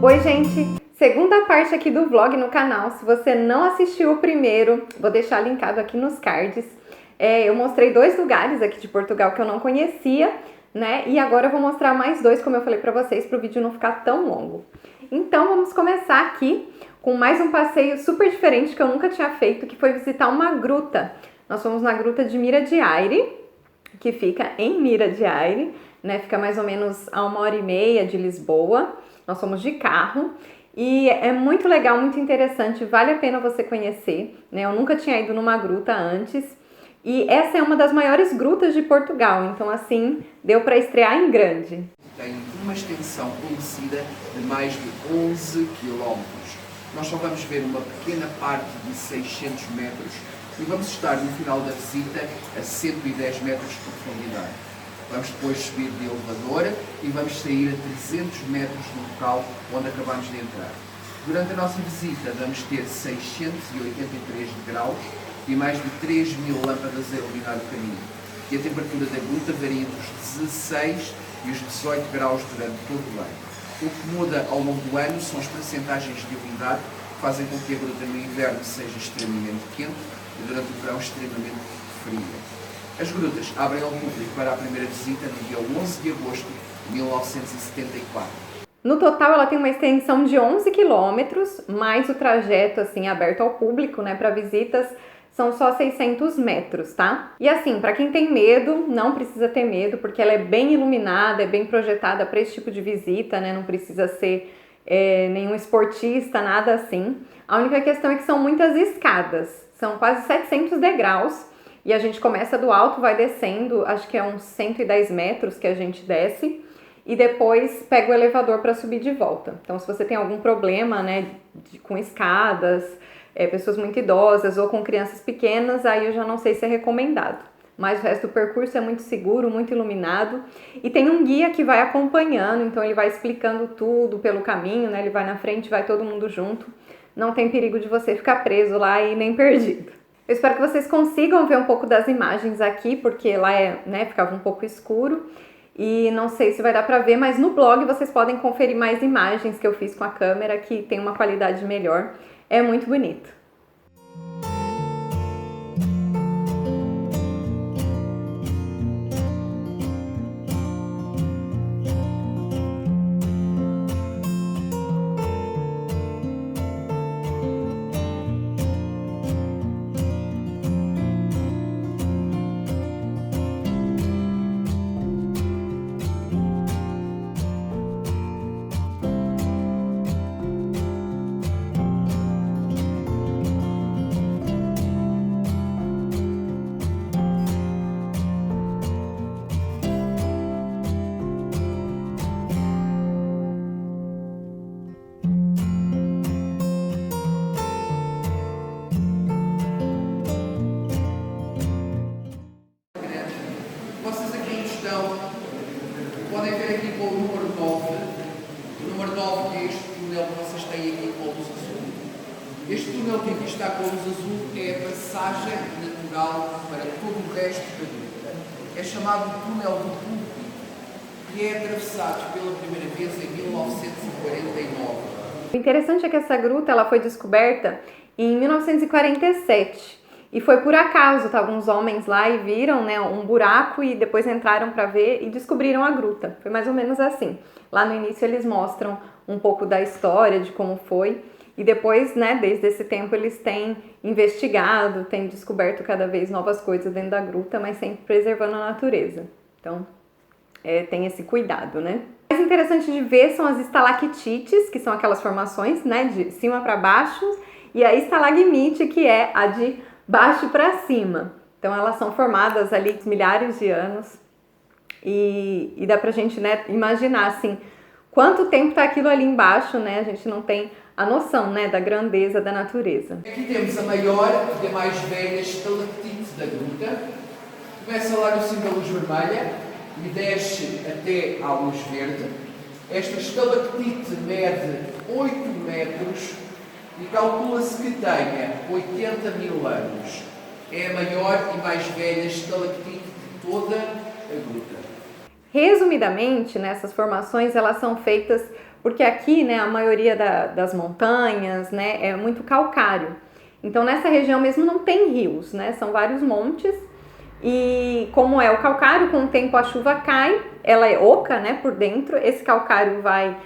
Oi gente, segunda parte aqui do vlog no canal. Se você não assistiu o primeiro, vou deixar linkado aqui nos cards. Eu mostrei 2 lugares aqui de Portugal que eu não conhecia, né? E agora eu vou mostrar mais 2, como eu falei pra vocês, para o vídeo não ficar tão longo. Então vamos começar aqui com mais um passeio super diferente que eu nunca tinha feito, que foi visitar uma gruta. Nós fomos na gruta de Mira de Aire, que fica em Mira de Aire, né? Fica mais ou menos a 1h30 de Lisboa. Nós fomos de carro e é muito legal, muito interessante, vale a pena você conhecer, né? Eu nunca tinha ido numa gruta antes e essa é uma das maiores grutas de Portugal, então assim, deu para estrear em grande. Tem uma extensão conhecida de mais de 11 km. Nós só vamos ver uma pequena parte de 600 metros e vamos estar no final da visita a 110 metros de profundidade. Vamos depois subir de elevador e vamos sair a 300 metros do local onde acabamos de entrar. Durante a nossa visita vamos ter 683 degraus e mais de 3.000 lâmpadas a iluminar o caminho. E a temperatura da gruta varia entre os 16 e os 18 graus durante todo o ano. O que muda ao longo do ano são as percentagens de umidade, que fazem com que a gruta no inverno seja extremamente quente e durante o verão extremamente fria. As grutas abrem ao público para a primeira visita no dia 11 de agosto de 1974. No total ela tem uma extensão de 11 quilômetros, mais o trajeto assim aberto ao público, né, para visitas, são só 600 metros, tá? E assim, para quem tem medo, não precisa ter medo, porque ela é bem iluminada, é bem projetada para esse tipo de visita, né? Não precisa ser nenhum esportista, nada assim. A única questão é que são muitas escadas, são quase 700 degraus, e a gente começa do alto, vai descendo, acho que é uns 110 metros que a gente desce, e depois pega o elevador para subir de volta. Então, se você tem algum problema, né, com escadas, pessoas muito idosas ou com crianças pequenas, aí eu já não sei se é recomendado. Mas o resto do percurso é muito seguro, muito iluminado. E tem um guia que vai acompanhando, então ele vai explicando tudo pelo caminho, né? Ele vai na frente, vai todo mundo junto. Não tem perigo de você ficar preso lá e nem perdido. Eu espero que vocês consigam ver um pouco das imagens aqui, porque lá ficava um pouco escuro. E não sei se vai dar pra ver, mas no blog vocês podem conferir mais imagens que eu fiz com a câmera, que tem uma qualidade melhor. É muito bonito. Podem ver aqui com o número 9, o número 9 que é este túnel que vocês têm aqui com a luz azul. Este túnel que aqui está com a luz azul é a passagem natural para todo o resto da gruta. É chamado túnel do púlpito e é atravessado pela primeira vez em 1949. O interessante é que essa gruta ela foi descoberta em 1947. E foi por acaso, estavam uns homens lá e viram, né, um buraco e depois entraram para ver e descobriram a gruta. Foi mais ou menos assim. Lá no início eles mostram um pouco da história, de como foi. E depois, né, desde esse tempo eles têm investigado, têm descoberto cada vez novas coisas dentro da gruta, mas sempre preservando a natureza. Então, tem esse cuidado, né? O mais interessante de ver são as estalactites, que são aquelas formações, né, de cima para baixo, e a estalagmite, que é a de baixo para cima. Então elas são formadas ali milhares de anos e dá pra gente, né, imaginar assim quanto tempo tá aquilo ali embaixo, né? A gente não tem a noção, né, da grandeza da natureza. Aqui temos a maior e a mais velha estalactite da gruta. Começa lá no cimo da luz vermelha e desce até à luz verde. Esta estalactite mede 8 metros e calcula-se que tenha 80.000 anos. É a maior e mais velha estalactite de toda a gruta. Resumidamente, né, essas formações elas são feitas porque aqui, né, a maioria das montanhas, né, é muito calcário. Então nessa região mesmo não tem rios, né, são vários montes. E como é o calcário, com o tempo a chuva cai, ela é oca, né, por dentro, esse calcário vai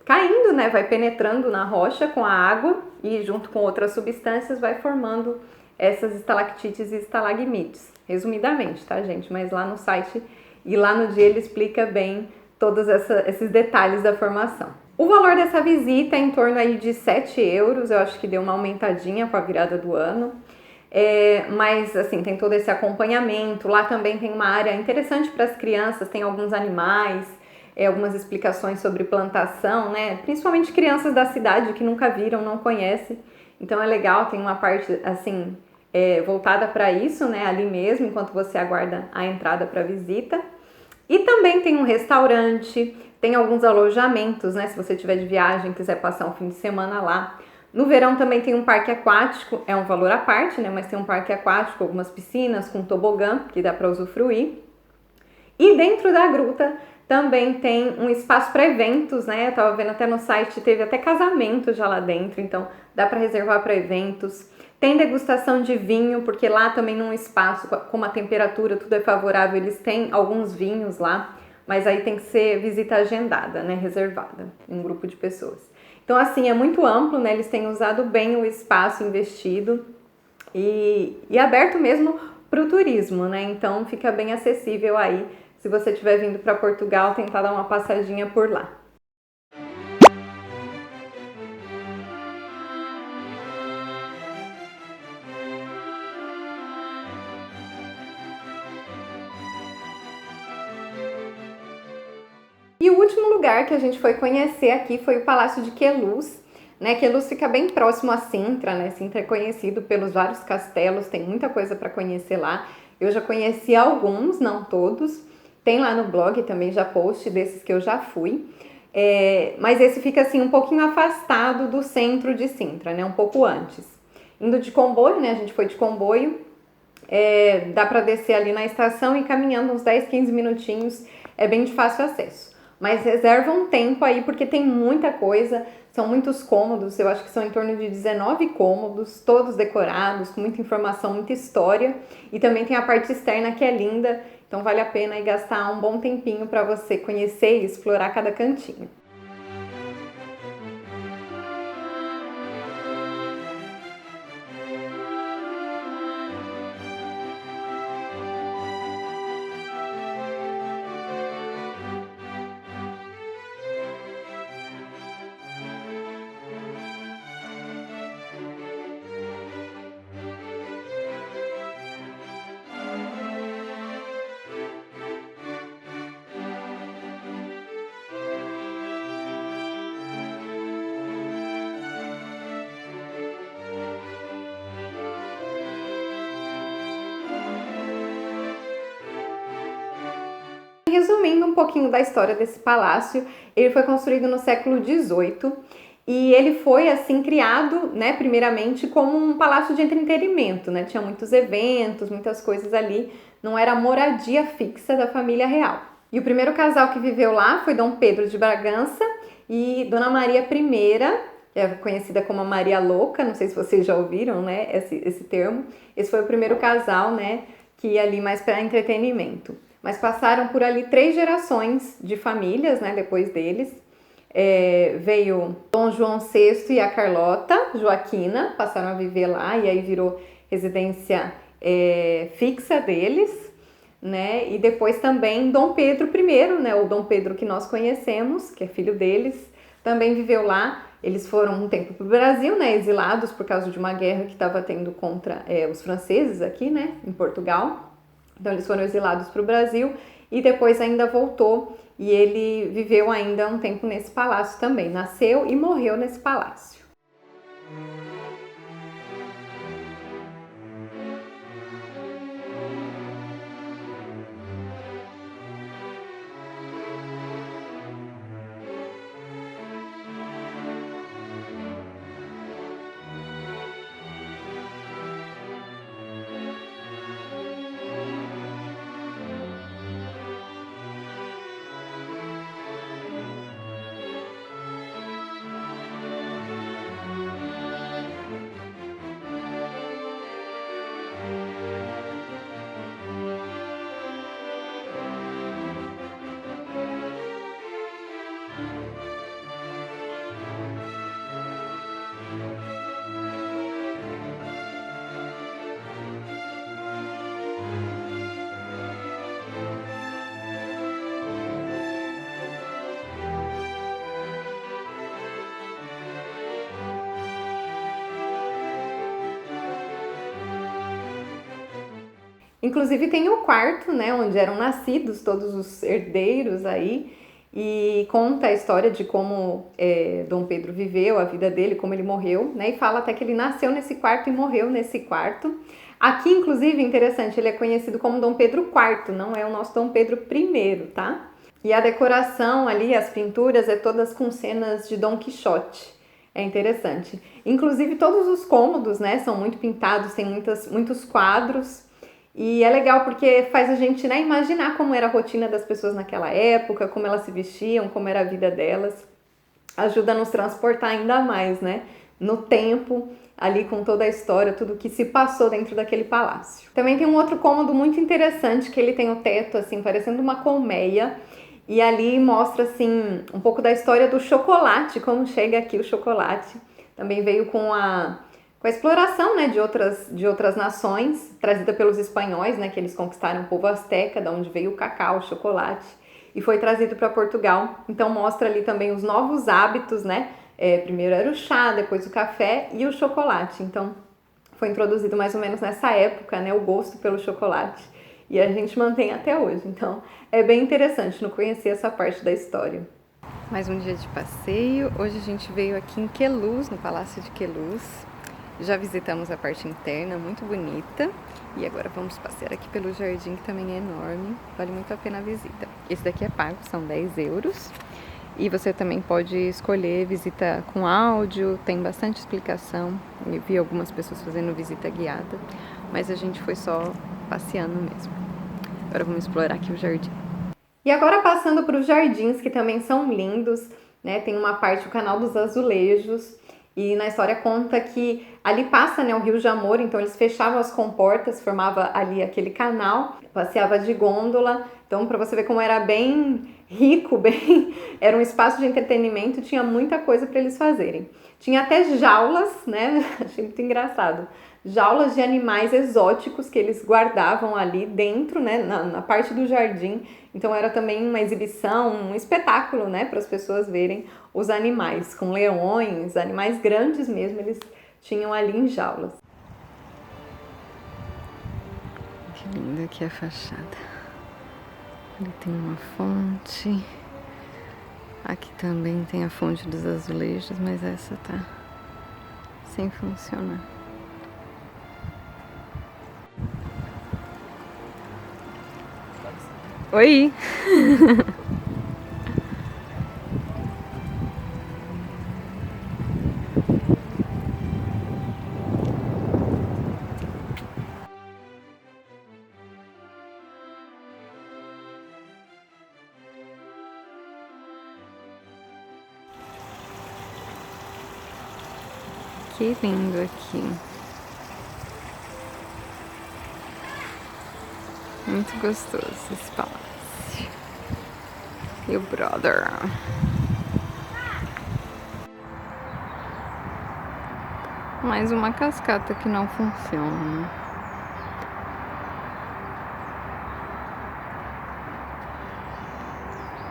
caindo, né, vai penetrando na rocha com a água e junto com outras substâncias vai formando essas estalactites e estalagmites, resumidamente, tá, gente? Mas lá no site e lá no dia ele explica bem todos esses detalhes da formação. O valor dessa visita é em torno aí de 7 euros, eu acho que deu uma aumentadinha com a virada do ano. Mas assim, tem todo esse acompanhamento. Lá também tem uma área interessante para as crianças, tem alguns animais, algumas explicações sobre plantação, né? Principalmente crianças da cidade que nunca viram, não conhecem. Então é legal, tem uma parte assim voltada para isso, né? Ali mesmo, enquanto você aguarda a entrada para a visita. E também tem um restaurante, tem alguns alojamentos, né? Se você tiver de viagem, quiser passar um fim de semana lá. No verão também tem um parque aquático, é um valor à parte, né? Mas tem um parque aquático, algumas piscinas com tobogã que dá para usufruir. E dentro da gruta também tem um espaço para eventos, né? Eu tava vendo até no site, teve até casamento já lá dentro, então dá para reservar para eventos. Tem degustação de vinho, porque lá também num espaço, como a temperatura tudo é favorável, eles têm alguns vinhos lá, mas aí tem que ser visita agendada, né? Reservada, em um grupo de pessoas. Então, assim, é muito amplo, né? Eles têm usado bem o espaço investido e aberto mesmo para o turismo, né? Então, fica bem acessível aí, se você estiver vindo para Portugal, tentar dar uma passadinha por lá. E o último lugar que a gente foi conhecer aqui foi o Palácio de Queluz, né? Queluz fica bem próximo a Sintra, né? Sintra é conhecido pelos vários castelos, tem muita coisa para conhecer lá. Eu já conheci alguns, não todos. Tem lá no blog também já post desses que eu já fui. Mas esse fica assim um pouquinho afastado do centro de Sintra, né? Um pouco antes. Indo de comboio, né? A gente foi de comboio. Dá para descer ali na estação e caminhando uns 10, 15 minutinhos, é bem de fácil acesso. Mas reserva um tempo aí porque tem muita coisa, são muitos cômodos, eu acho que são em torno de 19 cômodos, todos decorados, com muita informação, muita história. E também tem a parte externa que é linda, então vale a pena aí gastar um bom tempinho para você conhecer e explorar cada cantinho. Resumindo um pouquinho da história desse palácio, ele foi construído no século XVIII e ele foi assim criado, né, primeiramente como um palácio de entretenimento, né? Tinha muitos eventos, muitas coisas ali, não era a moradia fixa da família real. E o primeiro casal que viveu lá foi Dom Pedro de Bragança e Dona Maria I, é conhecida como a Maria Louca, não sei se vocês já ouviram, né, esse termo. Esse foi o primeiro casal, né, que ia ali mais para entretenimento. Mas passaram por ali 3 gerações de famílias, né, depois deles. Veio Dom João VI e a Carlota Joaquina, passaram a viver lá e aí virou residência fixa deles, né? E depois também Dom Pedro I, né, o Dom Pedro que nós conhecemos, que é filho deles, também viveu lá. Eles foram um tempo para o Brasil, né, exilados por causa de uma guerra que estava tendo contra os franceses aqui, né, em Portugal. Então eles foram exilados para o Brasil e depois ainda voltou e ele viveu ainda um tempo nesse palácio também. Nasceu e morreu nesse palácio. Inclusive tem o quarto, né, onde eram nascidos todos os herdeiros aí, e conta a história de como Dom Pedro viveu a vida dele, como ele morreu, né, e fala até que ele nasceu nesse quarto e morreu nesse quarto. Aqui, inclusive, interessante, ele é conhecido como Dom Pedro IV, não é o nosso Dom Pedro I, tá? E a decoração ali, as pinturas, é todas com cenas de Dom Quixote. É interessante. Inclusive, todos os cômodos, né, são muito pintados, tem muitos quadros. E é legal porque faz a gente, né, imaginar como era a rotina das pessoas naquela época, como elas se vestiam, como era a vida delas. Ajuda a nos transportar ainda mais, né, no tempo, ali com toda a história, tudo que se passou dentro daquele palácio. Também tem um outro cômodo muito interessante, que ele tem o teto, assim, parecendo uma colmeia, e ali mostra, assim, um pouco da história do chocolate, como chega aqui o chocolate. Também veio com a exploração, né, de outras nações, trazida pelos espanhóis, né, que eles conquistaram o povo asteca, da onde veio o cacau, o chocolate, e foi trazido para Portugal. Então mostra ali também os novos hábitos, né, primeiro era o chá, depois o café e o chocolate. Então foi introduzido mais ou menos nessa época, né, o gosto pelo chocolate, e a gente mantém até hoje. Então é bem interessante não conhecer essa parte da história. Mais um dia de passeio. Hoje a gente veio aqui em Queluz, no Palácio de Queluz. Já visitamos a parte interna, muito bonita. E agora vamos passear aqui pelo jardim, que também é enorme. Vale muito a pena a visita. Esse daqui é pago, são 10 euros. E você também pode escolher visita com áudio, tem bastante explicação. Eu vi algumas pessoas fazendo visita guiada, mas a gente foi só passeando mesmo. Agora vamos explorar aqui o jardim. E agora passando para os jardins, que também são lindos, né? Tem uma parte, o Canal dos Azulejos, e na história conta que ali passa, né, o Rio Jamor, então eles fechavam as comportas, formava ali aquele canal, passeava de gôndola. Então, para você ver como era bem rico, era um espaço de entretenimento, tinha muita coisa para eles fazerem. Tinha até jaulas, né? Achei muito engraçado. Jaulas de animais exóticos que eles guardavam ali dentro, né, na parte do jardim. Então era também uma exibição, um espetáculo, né, para as pessoas verem os animais, com leões, animais grandes mesmo, eles tinham ali em jaulas. Que linda aqui a fachada. Ali tem uma fonte. Aqui também tem a fonte dos azulejos, mas essa tá sem funcionar. Oi! Que lindo aqui. Muito gostoso esse palácio. E o brother. Mais uma cascata que não funciona.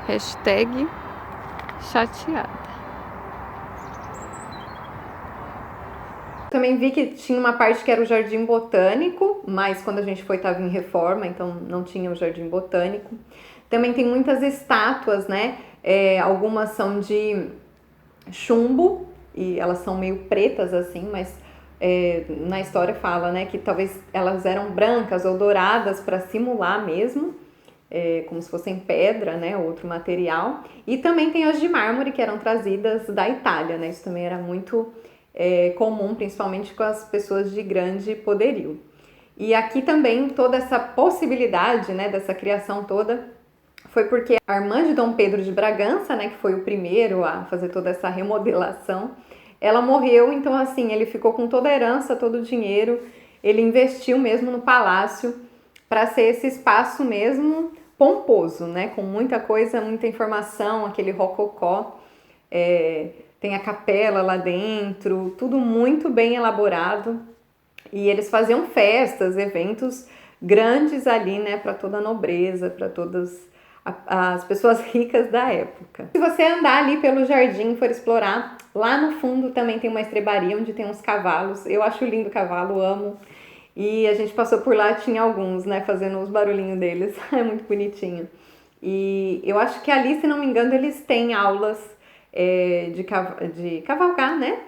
Hashtag chateada. Também vi que tinha uma parte que era o jardim botânico, mas quando a gente foi estava em reforma, então não tinha o jardim botânico. Também tem muitas estátuas, né? Algumas são de chumbo e elas são meio pretas assim, mas na história fala, né, que talvez elas eram brancas ou douradas para simular mesmo, como se fossem pedra, né, outro material. E também tem as de mármore que eram trazidas da Itália, né? Isso também era muito comum, principalmente com as pessoas de grande poderio. E aqui também toda essa possibilidade, né, dessa criação toda foi porque a irmã de Dom Pedro de Bragança, né, que foi o primeiro a fazer toda essa remodelação, ela morreu, então assim, ele ficou com toda a herança, todo o dinheiro, ele investiu mesmo no palácio para ser esse espaço mesmo pomposo, né, com muita coisa, muita informação, aquele rococó, tem a capela lá dentro, tudo muito bem elaborado, e eles faziam festas, eventos grandes ali, né, para toda a nobreza, para todas as pessoas ricas da época. Se você andar ali pelo jardim, for explorar, lá no fundo também tem uma estrebaria onde tem uns cavalos. Eu acho lindo o cavalo, amo. E a gente passou por lá, tinha alguns, né, fazendo os barulhinhos deles. É muito bonitinho. E eu acho que ali, se não me engano, eles têm aulas de cavalgar, né?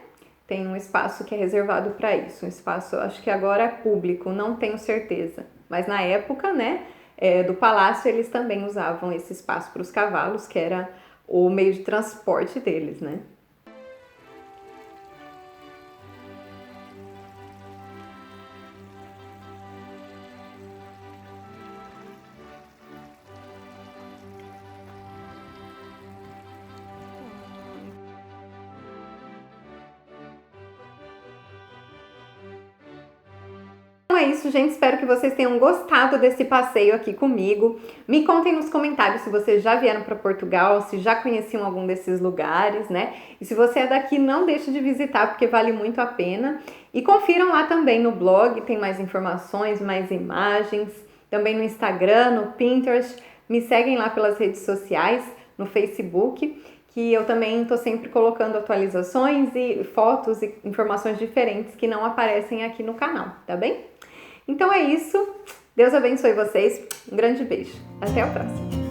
Tem um espaço que é reservado para isso. Um espaço, acho que agora é público, não tenho certeza. Mas na época, né, do palácio, eles também usavam esse espaço para os cavalos, que era o meio de transporte deles, né? Então é isso, gente. Espero que vocês tenham gostado desse passeio aqui comigo. Me contem nos comentários se vocês já vieram para Portugal, se já conheciam algum desses lugares, né? E se você é daqui, não deixe de visitar, porque vale muito a pena. E confiram lá também no blog, tem mais informações, mais imagens. Também no Instagram, no Pinterest. Me seguem lá pelas redes sociais, no Facebook, que eu também estou sempre colocando atualizações e fotos e informações diferentes que não aparecem aqui no canal, tá bem? Então é isso. Deus abençoe vocês. Um grande beijo. Até a próxima.